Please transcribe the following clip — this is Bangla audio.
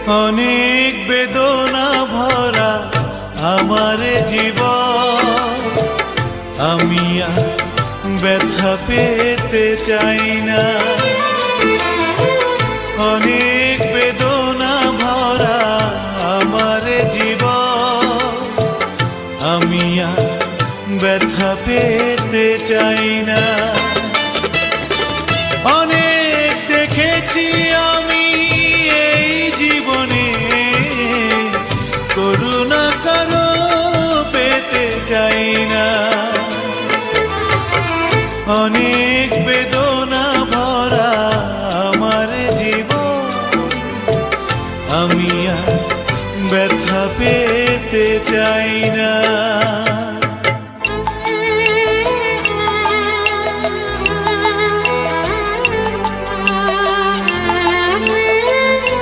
অনেক বেদনা ভরা আমার জীবন, আমি আর ব্যথা পেতে চাই না। অনেক বেদনা ভরা আমার জীবন, আমি আর ব্যথা পেতে চাই না। অনেক দেখেছি আমি এই জীবনে, করুণা কারো পেতে চাই না। অনেক বেদনা ভরা আমার জীবন, আমি আর ব্যথা পেতে চাই না।